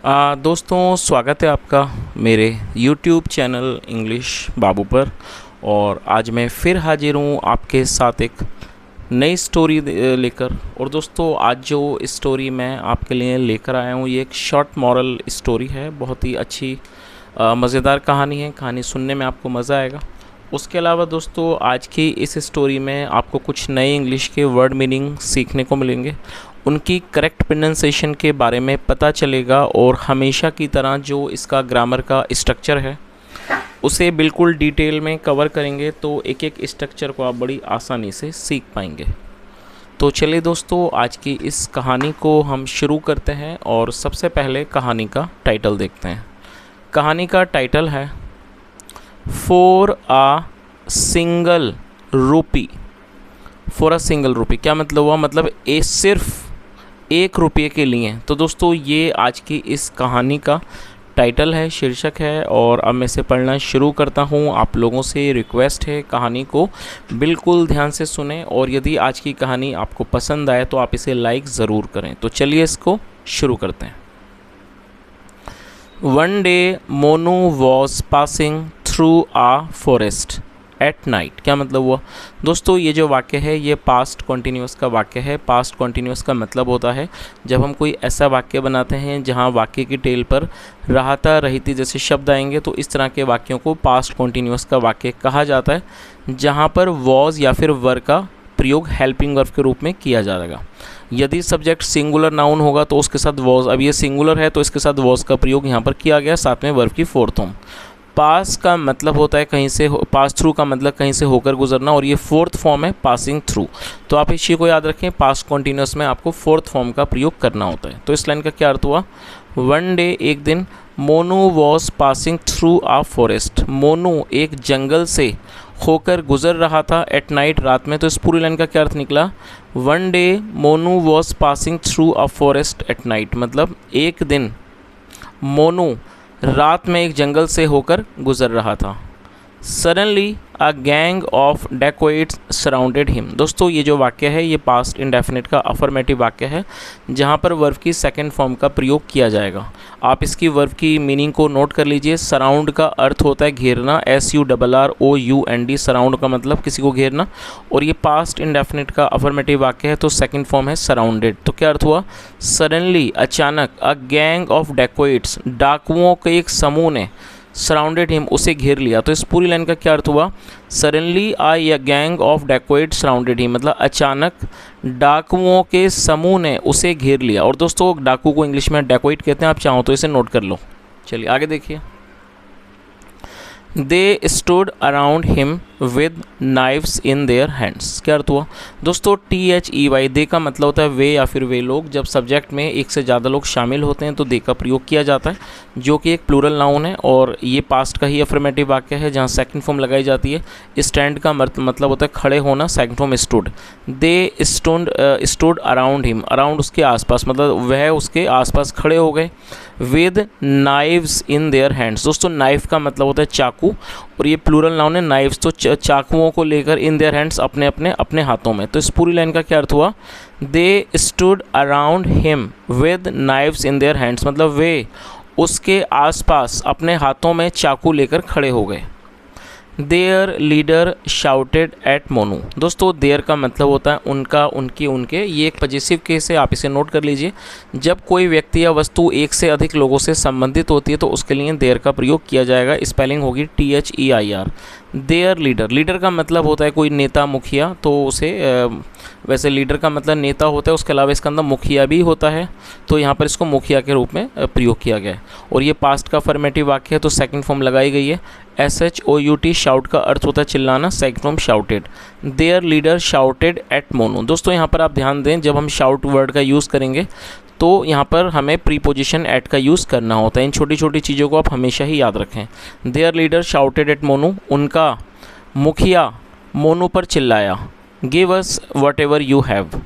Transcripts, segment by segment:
दोस्तों स्वागत है आपका मेरे YouTube चैनल इंग्लिश बाबू पर। और आज मैं फिर हाजिर हूँ आपके साथ एक नई स्टोरी लेकर। और दोस्तों आज जो स्टोरी मैं आपके लिए लेकर आया हूँ ये एक शॉर्ट मॉरल स्टोरी है। बहुत ही अच्छी मज़ेदार कहानी है। कहानी सुनने में आपको मज़ा आएगा। उसके अलावा दोस्तों आज की इस स्टोरी में आपको कुछ नए इंग्लिश के वर्ड मीनिंग सीखने को मिलेंगे, उनकी करेक्ट प्रोनाउंसिएशन के बारे में पता चलेगा और हमेशा की तरह जो इसका ग्रामर का स्ट्रक्चर है उसे बिल्कुल डिटेल में कवर करेंगे, तो एक एक स्ट्रक्चर को आप बड़ी आसानी से सीख पाएंगे। तो चलिए दोस्तों आज की इस कहानी को हम शुरू करते हैं और सबसे पहले कहानी का टाइटल देखते हैं। कहानी का टाइटल है फॉर अ सिंगल रूपी। फॉर अ सिंगल रूपी क्या मतलब हुआ? मतलब सिर्फ 1 रुपये के लिए। तो दोस्तों ये आज की इस कहानी का टाइटल है, शीर्षक है। और अब मैं इसे पढ़ना शुरू करता हूँ। आप लोगों से रिक्वेस्ट है कहानी को बिल्कुल ध्यान से सुने, और यदि आज की कहानी आपको पसंद आए तो आप इसे लाइक ज़रूर करें। तो चलिए इसको शुरू करते हैं। One day Monu was passing through a forest at night. क्या मतलब हुआ? दोस्तों ये जो वाक्य है ये पास्ट कॉन्टीन्यूअस का वाक्य है। पास्ट कॉन्टीन्यूअस का मतलब होता है जब हम कोई ऐसा वाक्य बनाते हैं जहां वाक्य की टेल पर रहता रहिती जैसे शब्द आएंगे, तो इस तरह के वाक्यों को पास्ट कॉन्टीन्यूअस का वाक्य कहा जाता है, जहां पर वॉज या फिर वर का प्रयोग हेल्पिंग वर्ब के रूप में किया जाएगा। यदि सब्जेक्ट सिंगुलर नाउन होगा तो उसके साथ वॉज, अब ये सिंगुलर है तो इसके साथ वॉज का प्रयोग यहाँ पर किया गया, साथ में वर्ब की फोर्थ फॉर्म। पास का मतलब होता है कहीं से, पास थ्रू का मतलब कहीं से होकर गुजरना, और ये फोर्थ फॉर्म है पासिंग थ्रू। तो आप इस चीज़ को याद रखें, पास्ट कॉन्टीन्यूअस में आपको फोर्थ फॉर्म का प्रयोग करना होता है। तो इस लाइन का क्या अर्थ हुआ? वन डे एक दिन, Monu was passing through a forest. Monu एक जंगल से होकर गुजर रहा था एट नाइट, रात में। तो इस पूरी लाइन का क्या अर्थ निकला? One day Monu was passing through a forest at night, मतलब एक दिन मोनू रात में एक जंगल से होकर गुजर रहा था। Suddenly a gang of dacoits surrounded him. दोस्तों ये जो वाक्य है ये पास्ट इंडेफिनिट का अफर्मेटिव वाक्य है, जहाँ पर वर्ब की सेकंड फॉर्म का प्रयोग किया जाएगा। आप इसकी वर्ब की मीनिंग को नोट कर लीजिए। सराउंड का अर्थ होता है घेरना, SURROUND। सराउंड का मतलब किसी को घेरना, और ये पास्ट इंडेफिनिट का अफर्मेटिव वाक्य है तो सेकंड फॉर्म है सराउंडेड। तो क्या अर्थ हुआ? सडनली अचानक, अ गैंग ऑफ डेकोइट्स डाकुओं के एक समूह ने, सराउंडेड हिम उसे घेर लिया। तो इस पूरी लाइन का क्या अर्थ हुआ? Suddenly a gang of dacoit surrounded him, मतलब अचानक डाकुओं के समूह ने उसे घेर लिया। और दोस्तों डाकू को इंग्लिश में डेकोइट कहते हैं, आप चाहो तो इसे नोट कर लो। चलिए आगे देखिए। They stood around him with knifes in their hands. क्या अर्थ हुआ? दोस्तों THEY, दे का मतलब होता है वे या फिर वे लोग। जब सब्जेक्ट में एक से ज़्यादा लोग शामिल होते हैं तो दे का प्रयोग किया जाता है, जो कि एक प्लूरल नाउन है, और ये पास्ट का ही अफर्मेटिव वाक्य है जहाँ सेकंड फॉर्म लगाई जाती है। स्टैंड का मतलब होता है खड़े होना, second form stood. They stood around him, around उसके आसपास, मतलब वह उसके आसपास खड़े हो गए। With knives in their hands. दोस्तों नाइफ का मतलब होता है चाकू, और ये प्लूरल नाउन है नाइव्स, तो चाकुओं को लेकर इन देयर हैंड्स अपने हाथों में। तो इस पूरी लाइन का क्या अर्थ हुआ? They stood around him with knives in their hands, मतलब वे उसके आसपास अपने हाथों में चाकू लेकर खड़े हो गए। There leader shouted at Monu. दोस्तों देयर का मतलब होता है उनका, उनकी, उनके। ये एक पॉजिटिव केस है, आप इसे नोट कर लीजिए। जब कोई व्यक्ति या वस्तु एक से अधिक लोगों से संबंधित होती है तो उसके लिए देयर का प्रयोग किया जाएगा। स्पेलिंग होगी THEIR। देयर लीडर, लीडर का मतलब होता है कोई नेता, मुखिया। तो उसे वैसे लीडर का मतलब नेता होता है, उसके अलावा इसके अंदर मुखिया भी होता है, तो यहाँ पर इसको मुखिया के रूप में प्रयोग किया गया है। और ये पास्ट का अफर्मेटिव वाक्य है तो सेकंड फॉर्म लगाई गई है SHOUT। शाउट का अर्थ होता है चिल्लाना, second form shouted. There leader shouted at Monu. दोस्तों यहाँ पर आप ध्यान दें, जब हम शाउट वर्ड का यूज़ करेंगे तो यहाँ पर हमें प्रीपोजिशन एट का यूज़ करना होता है। इन छोटी छोटी चीज़ों को आप हमेशा ही याद रखें। There leader shouted at Monu, उनका मुखिया मोनू पर चिल्लाया। Give us what ever you have,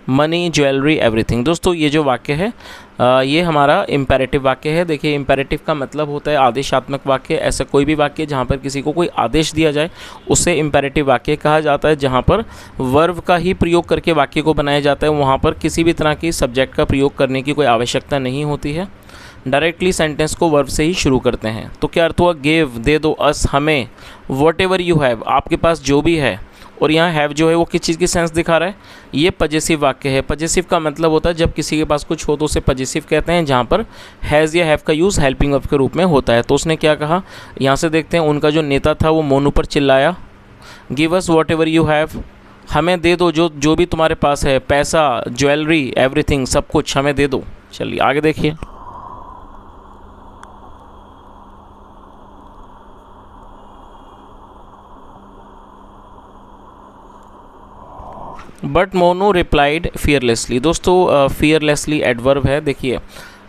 money, jewellery, everything. दोस्तों ये जो वाक्य है ये हमारा इम्पेरेटिव वाक्य है। देखिए इम्पेरेटिव का मतलब होता है आदेशात्मक वाक्य। ऐसा कोई भी वाक्य जहाँ पर किसी को कोई आदेश दिया जाए उसे इम्पेरेटिव वाक्य कहा जाता है। जहाँ पर वर्ब का ही प्रयोग करके वाक्य को बनाया जाता है, वहाँ पर किसी भी तरह की सब्जेक्ट का प्रयोग करने की कोई आवश्यकता नहीं होती है। डायरेक्टली सेंटेंस को वर्ब से ही शुरू करते हैं। तो क्या अर्थ हुआ, गिव दे दो, अस हमें, वॉट एवर यू हैव आपके पास जो भी है। और यहाँ हैव जो है वो किस चीज़ की सेंस दिखा रहा है, ये पजेसिव वाक्य है। पजेसिव का मतलब होता है जब किसी के पास कुछ हो तो उसे पजेसिव कहते हैं, जहाँ पर हैज़ या हैव का यूज़ हेल्पिंग वर्ब के रूप में होता है। तो उसने क्या कहा, यहाँ से देखते हैं, उनका जो नेता था वो मोनू पर चिल्लाया, give us what ever you have, हमें दे दो जो भी तुम्हारे पास है, पैसा, ज्वेलरी, एवरीथिंग, सब कुछ हमें दे दो। चलिए आगे देखिए। But Monu replied fearlessly. दोस्तों फियरलेसली एडवर्ब है, देखिए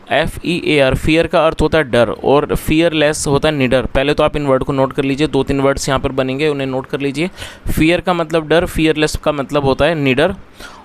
FEAR, फियर का अर्थ होता है डर, और फियरलेस होता है निडर। पहले तो आप इन वर्ड को नोट कर लीजिए, 2-3 वर्ड्स यहाँ पर बनेंगे, उन्हें नोट कर लीजिए। फियर का मतलब डर, फियरलेस का मतलब होता है निडर,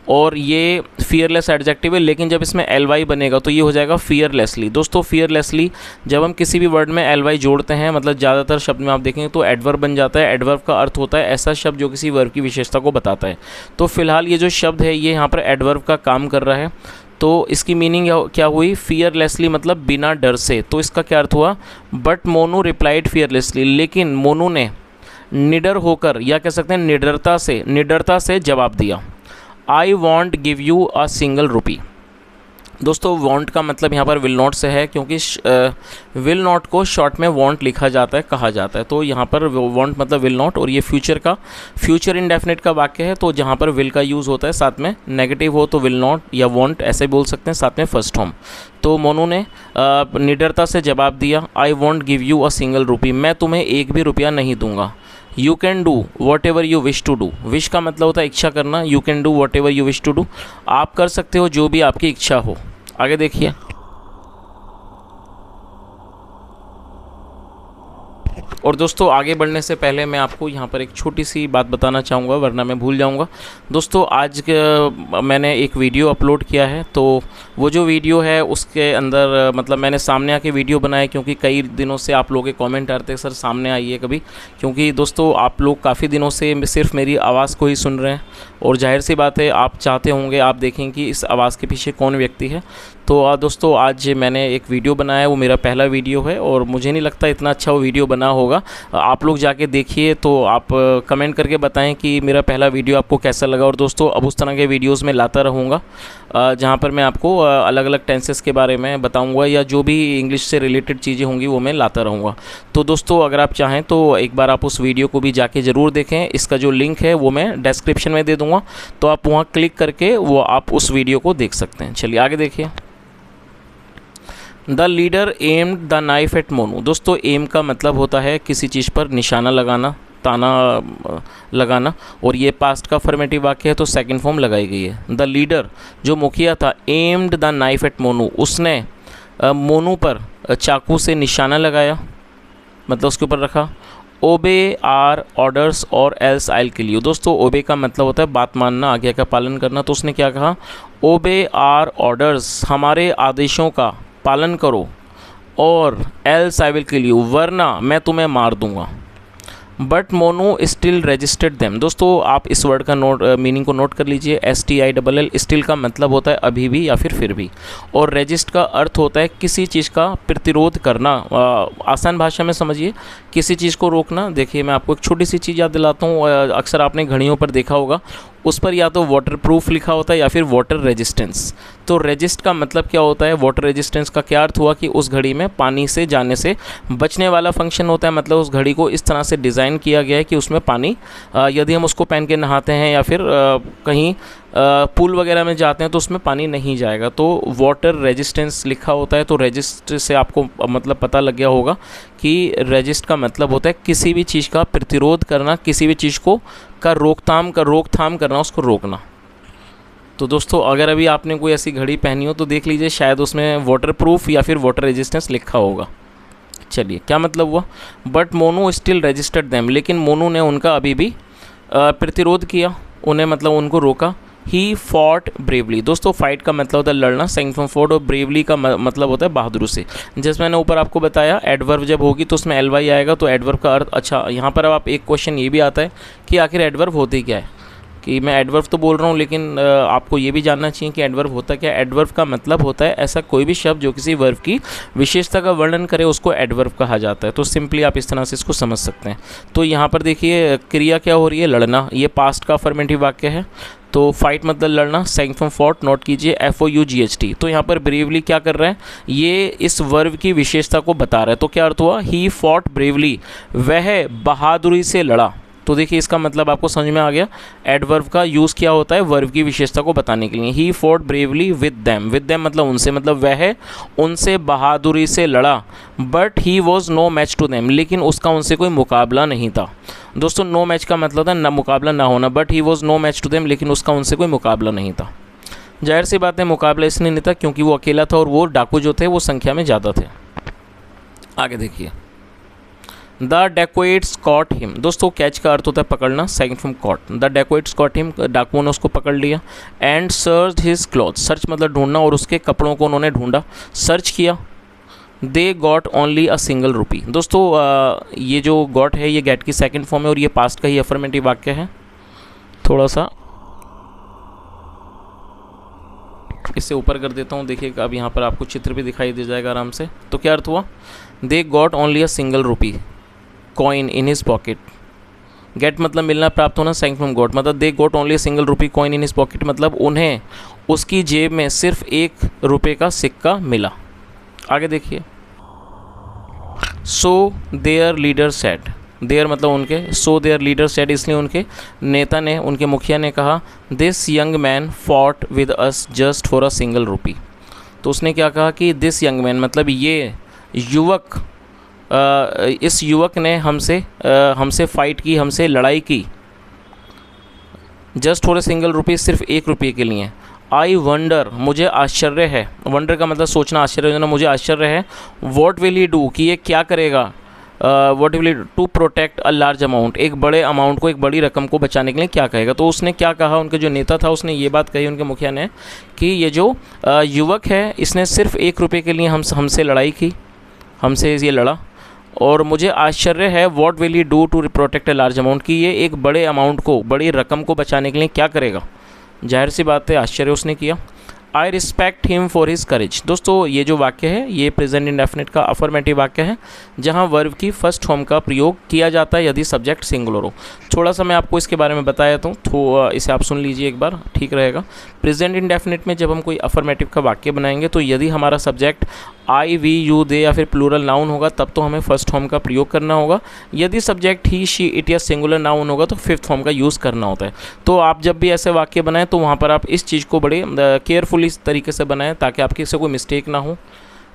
और ये फियरलेस एडजेक्टिव है, लेकिन जब इसमें LY बनेगा तो ये हो जाएगा फियरलेसली। दोस्तों फियरलेसली जब हम किसी भी वर्ड में LY जोड़ते हैं, मतलब ज़्यादातर शब्द में आप देखेंगे तो एडवर्ब बन जाता है। एडवर्ब का अर्थ होता है ऐसा शब्द जो किसी वर्ब की विशेषता को बताता है। तो फिलहाल ये जो शब्द है ये यहाँ पर एडवर्ब का काम कर रहा है। तो इसकी मीनिंग क्या हुई, फियरलेसली मतलब बिना डर से। तो इसका क्या अर्थ हुआ, बट मोनू रिप्लाइड फियरलेसली, लेकिन मोनू ने निडर होकर, या कह सकते हैं निडरता से जवाब दिया। I won't give you a single रुपी। दोस्तों वॉन्ट का मतलब यहाँ पर विल नॉट से है, क्योंकि विल नॉट को शॉर्ट में वॉन्ट लिखा जाता है, कहा जाता है। तो यहाँ पर वॉन्ट मतलब विल नॉट, और ये फ्यूचर इंडेफिनिट का वाक्य है। तो जहाँ पर विल का यूज़ होता है साथ में नेगेटिव हो तो विल नॉट या वॉन्ट ऐसे बोल सकते हैं, साथ में फर्स्ट फॉर्म। तो मोनू ने निडरता से जवाब दिया, I won't give you a single rupee, मैं तुम्हें एक भी रुपया नहीं दूंगा। You can do whatever you wish to do, wish का मतलब होता है इच्छा करना, you can do whatever you wish to do, आप कर सकते हो जो भी आपकी इच्छा हो। आगे देखिए। और दोस्तों आगे बढ़ने से पहले मैं आपको यहाँ पर एक छोटी सी बात बताना चाहूँगा, वरना मैं भूल जाऊँगा। दोस्तों आज मैंने एक वीडियो अपलोड किया है, तो वो जो वीडियो है उसके अंदर मतलब मैंने सामने आके वीडियो बनाया, क्योंकि कई दिनों से आप लोगों के कमेंट आते हैं सर सामने आइए कभी, क्योंकि दोस्तों आप लोग काफ़ी दिनों से सिर्फ मेरी आवाज़ को ही सुन रहे हैं, और जाहिर सी बात है आप चाहते होंगे, आप देखें कि इस आवाज़ के पीछे कौन व्यक्ति है। तो दोस्तों आज मैंने एक वीडियो बनाया है, वो मेरा पहला वीडियो है, और मुझे नहीं लगता इतना अच्छा वो वीडियो बना होगा। आप लोग जाके देखिए, तो आप कमेंट करके बताएं कि मेरा पहला वीडियो आपको कैसा लगा। और दोस्तों अब उस तरह के वीडियोस मैं लाता रहूँगा, जहाँ पर मैं आपको अलग अलग टेंसेस के बारे में बताऊँगा, या जो भी इंग्लिश से रिलेटेड चीज़ें होंगी वो मैं लाता रहूँगा। तो दोस्तों अगर आप चाहें तो एक बार आप उस वीडियो को भी जाके ज़रूर देखें, इसका जो लिंक है वो मैं डिस्क्रिप्शन में दे दूँगा, तो आप वहाँ क्लिक करके वो आप उस वीडियो को देख सकते हैं। चलिए आगे देखिए। The leader aimed the knife at Monu. दोस्तों एम का मतलब होता है किसी चीज़ पर निशाना लगाना, ताना लगाना, और ये पास्ट का फॉर्मेटिव वाक्य है, तो सेकंड फॉर्म लगाई गई है। द लीडर जो मुखिया था, aimed the knife at Monu, उसने मोनू पर चाकू से निशाना लगाया, मतलब उसके ऊपर रखा। ओबे आर ऑर्डर्स और एल्स आई किल यू। दोस्तों ओबे का मतलब होता है बात मानना, आज्ञा का पालन करना। तो उसने क्या कहा, ओबे आर ऑर्डर्स, हमारे आदेशों का पालन करो, और else I will kill you, वरना मैं तुम्हें मार दूंगा। But Monu still registered them. दोस्तों आप इस वर्ड का मीनिंग को नोट कर लीजिए, STILL। स्टिल का मतलब होता है अभी भी या फिर भी, और रजिस्ट का अर्थ होता है किसी चीज़ का प्रतिरोध करना। आसान भाषा में समझिए, किसी चीज़ को रोकना। देखिए मैं आपको एक छोटी सी चीज़ याद दिलाता हूँ, अक्सर आपने घड़ियों पर देखा होगा, उस पर या तो वाटर प्रूफ लिखा होता है या फिर वाटर रेजिस्टेंस। तो रेजिस्ट का मतलब क्या होता है, वाटर रेजिस्टेंस का क्या अर्थ हुआ कि उस घड़ी में पानी से जाने से बचने वाला फंक्शन होता है। मतलब उस घड़ी को इस तरह से डिज़ाइन किया गया है कि उसमें पानी, यदि हम उसको पहन के नहाते हैं या फिर कहीं पूल वगैरह में जाते हैं तो उसमें पानी नहीं जाएगा। तो वाटर रेजिस्टेंस लिखा होता है। तो रेजिस्ट से आपको मतलब पता लग गया होगा कि रेजिस्ट का मतलब होता है किसी भी चीज़ का प्रतिरोध करना, किसी भी चीज़ को का रोकथाम करना, उसको रोकना। तो दोस्तों अगर अभी आपने कोई ऐसी घड़ी पहनी हो तो देख लीजिए, शायद उसमें वाटर प्रूफ या फिर वाटर रेजिस्टेंस लिखा होगा। चलिए क्या मतलब हुआ, but Monu still registered them, लेकिन मोनू ने उनका अभी भी प्रतिरोध किया, उन्हें मतलब उनको रोका। ही फॉट ब्रेवली। दोस्तों फाइट का मतलब होता है लड़ना, सेकंड फॉर्म फॉट, और ब्रेवली का मतलब होता है बहादुरी से। जैसे मैंने ऊपर आपको बताया एडवर्ब जब होगी तो उसमें LY आएगा, तो एडवर्ब का अर्थ। अच्छा यहाँ पर अब आप एक क्वेश्चन ये भी आता है कि आखिर एडवर्ब होते क्या है। कि मैं एडवर्ब तो बोल रहा हूँ, लेकिन आपको ये भी जानना चाहिए कि एडवर्ब होता क्या है। एडवर्ब का मतलब होता है ऐसा कोई भी शब्द जो किसी वर्ब की विशेषता का वर्णन करे, उसको एडवर्ब कहा जाता है। तो सिंपली आप इस तरह से इसको समझ सकते हैं। तो यहाँ पर देखिए क्रिया क्या हो रही है, लड़ना, ये पास्ट का अफर्मेटिव वाक्य है। तो फाइट मतलब लड़ना, सेकंड फॉर्म फॉट, नोट कीजिए FOUGHT। तो यहाँ पर ब्रेवली क्या कर रहा है, ये इस वर्ब की विशेषता को बता रहा है। तो क्या अर्थ हुआ, ही फॉट ब्रेवली, वह बहादुरी से लड़ा। तो देखिए इसका मतलब आपको समझ में आ गया, एडवर्ब का यूज़ किया होता है वर्ब की विशेषता को बताने के लिए। He fought bravely with them, with them मतलब उनसे, मतलब वह उनसे बहादुरी से लड़ा। But he was no match to them, लेकिन उसका उनसे कोई मुकाबला नहीं था। दोस्तों नो मैच का मतलब था ना, मुकाबला ना होना। But he was no match to them, लेकिन उसका उनसे कोई मुकाबला नहीं था। जाहिर सी बात है मुकाबला इसलिए नहीं था क्योंकि वो अकेला था और वो डाकू जो थे वो संख्या में ज़्यादा थे। आगे देखिए, द डेकोइट्स कॉट हिम। दोस्तों कैच का अर्थ होता है पकड़ना, second from caught. The dacoits caught him, डाकुओं ने उसको पकड़ लिया। And search his cloth, search मतलब ढूंढना, और उसके कपड़ों को उन्होंने ढूंढा, सर्च किया। दे गॉट ओनली अ सिंगल रुपी। दोस्तों ये जो गॉट है ये गेट की सेकंड फॉर्म है और ये पास्ट का ही अफर्मेटिव वाक्य है। थोड़ा सा इससे ऊपर कर देता हूँ, देखिए अब यहाँ पर आपको चित्र भी दिखाई दे जाएगा आराम से। तो क्या अर्थ हुआ, they got only a single rupee coin in his pocket. Get मतलब मिलना, प्राप्त होना, सेकंड फ्रॉम गॉट मतलब they got only a single rupee coin in his pocket मतलब उन्हें उसकी जेब में सिर्फ 1 रुपये का सिक्का मिला। आगे देखिए, so their leader said, their मतलब उनके, सो देयर लीडर सेड इसलिए उनके नेता ने, उनके मुखिया ने कहा, this young man fought with us just for a single रुपी। तो उसने क्या कहा कि दिस यंग मैन मतलब ये युवक, इस युवक ने हमसे फ़ाइट की, हमसे लड़ाई की, just for a single rupee, सिर्फ 1 रुपये के लिए। आई वंडर, मुझे आश्चर्य है, वंडर का मतलब सोचना, आश्चर्य होना, मुझे आश्चर्य है। वॉट विल ही डू, कि ये क्या करेगा, what will he to protect a large amount, एक बड़े अमाउंट को, एक बड़ी रकम को बचाने के लिए क्या कहेगा। तो उसने क्या कहा, उनके जो नेता था उसने ये बात कही, उनके मुखिया ने, कि ये जो युवक है इसने सिर्फ 1 रुपये के लिए हमसे लड़ाई की, हमसे ये लड़ा, और मुझे आश्चर्य है what will he do to protect a large amount, कि ये एक बड़े अमाउंट को, बड़ी रकम को बचाने के लिए क्या करेगा। जाहिर सी बात है आश्चर्य उसने किया। I respect him for his courage. दोस्तों ये जो वाक्य है ये प्रेजेंट इंडेफिनिट का अफर्मेटिव वाक्य है, जहां वर्ब की फर्स्ट फॉर्म का प्रयोग किया जाता है यदि सब्जेक्ट सिंगुलर हो। थोड़ा सा मैं आपको इसके बारे में बताया तो इसे आप सुन लीजिए एक बार, ठीक रहेगा। प्रेजेंट इंडेफिनिट में जब हम कोई अफर्मेटिव का वाक्य बनाएंगे तो यदि हमारा सब्जेक्ट आई, वी, यू, दे या फिर प्लूरल नाउन होगा तब तो हमें फर्स्ट फॉर्म का प्रयोग करना होगा। यदि सब्जेक्ट ही, शी, इट या सिंगुलर नाउन होगा तो फिफ्थ फॉर्म का यूज़ करना होता है। तो आप जब भी ऐसे वाक्य बनाएं तो वहाँ पर आप इस चीज़ को बड़े केयरफुल इस तरीके से बनाएं ताकि आपकी से कोई मिस्टेक ना हो,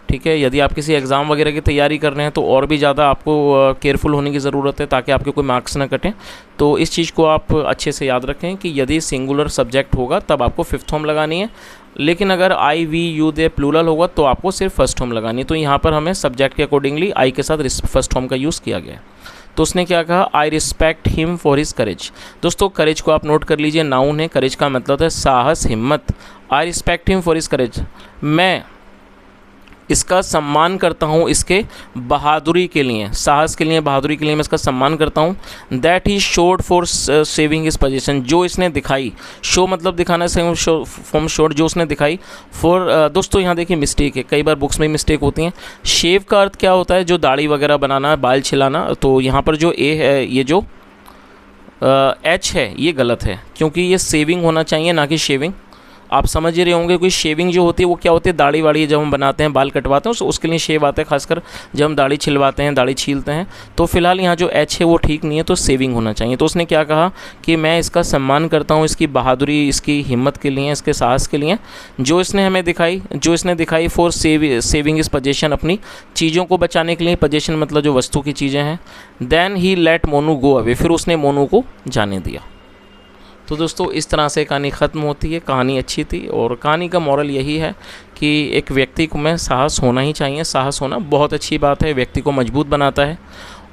ठीक है। यदि आप किसी एग्ज़ाम वगैरह की तैयारी कर रहे हैं तो और भी ज़्यादा आपको केयरफुल होने की ज़रूरत है ताकि आपके कोई मार्क्स ना कटें। तो इस चीज़ को आप अच्छे से याद रखें कि यदि सिंगुलर सब्जेक्ट होगा तब आपको फिफ्थ फॉर्म लगानी है, लेकिन अगर आई, वी, यू, दे प्लूरल होगा तो आपको सिर्फ फर्स्ट फॉर्म लगानी है। तो यहाँ पर हमें सब्जेक्ट के अकॉर्डिंगली आई के साथ फर्स्ट फॉर्म का यूज़ किया गया है। तो उसने क्या कहा, I respect him for his courage. दोस्तों करेज को आप नोट कर लीजिए, नाउन है, करेज का मतलब है साहस, हिम्मत। I respect him for his courage, मैं इसका सम्मान करता हूँ इसके बहादुरी के लिए, साहस के लिए, बहादुरी के लिए मैं इसका सम्मान करता हूँ। That he showed for saving his position, जो इसने दिखाई, शो मतलब दिखाना, फ्रॉम शोड जो उसने दिखाई, फॉर दोस्तों यहाँ देखिए मिस्टेक है, कई बार बुक्स में मिस्टेक होती हैं। शेव का अर्थ क्या होता है, जो दाढ़ी वगैरह बनाना, बाल छिलाना। तो यहाँ पर जो ए है, ये जो एच है ये गलत है क्योंकि ये सेविंग होना चाहिए ना कि शेविंग। आप समझ ही रहे होंगे कोई शेविंग जो होती है वो क्या होती है, दाढ़ी वाड़ी जब हम बनाते हैं, बाल कटवाते हैं उसके लिए शेव आता है, खासकर जब हम दाढ़ी छिलवाते हैं, दाढ़ी छीलते हैं। तो फिलहाल यहाँ जो एच है वो ठीक नहीं है, तो सेविंग होना चाहिए। तो उसने क्या कहा कि मैं इसका सम्मान करता हूँ इसकी बहादुरी, इसकी हिम्मत के लिए, इसके साहस के लिए जो इसने हमें दिखाई, जो इसने दिखाई फॉर सेविंग इस पोजीशन, अपनी चीज़ों को बचाने के लिए। पोजीशन मतलब जो वस्तु की चीज़ें हैं। Then he let Monu go away, फिर उसने मोनू को जाने दिया। तो दोस्तों इस तरह से कहानी ख़त्म होती है। कहानी अच्छी थी और कहानी का मॉरल यही है कि एक व्यक्ति को में साहस होना ही चाहिए। साहस होना बहुत अच्छी बात है, व्यक्ति को मजबूत बनाता है।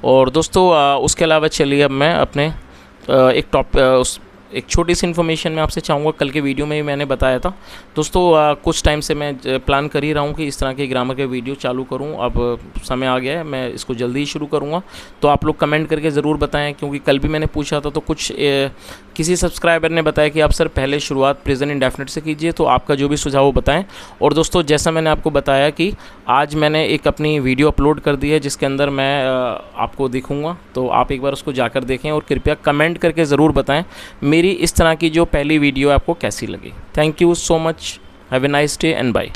और दोस्तों उसके अलावा चलिए अब मैं अपने एक छोटी सी इन्फॉर्मेशन मैं आपसे चाहूँगा, कल के वीडियो में ही मैंने बताया था दोस्तों। कुछ टाइम से मैं प्लान कर ही रहा हूँ कि इस तरह के ग्रामर के वीडियो चालू करूँ। अब समय आ गया है, मैं इसको जल्दी ही शुरू करूँगा। तो आप लोग कमेंट करके ज़रूर बताएं, क्योंकि कल भी मैंने पूछा था तो कुछ किसी सब्सक्राइबर ने बताया कि आप सर पहले शुरुआत प्रेजेंट इंडेफिनिट से कीजिए। तो आपका जो भी सुझाव वो बताएं। और दोस्तों जैसा मैंने आपको बताया कि आज मैंने एक अपनी वीडियो अपलोड कर दी है जिसके अंदर मैं आपको दिखूंगा, तो आप एक बार उसको जाकर देखें और कृपया कमेंट करके ज़रूर बताएं मेरी इस तरह की जो पहली वीडियो आपको कैसी लगी। Thank you so much, have a nice day and bye.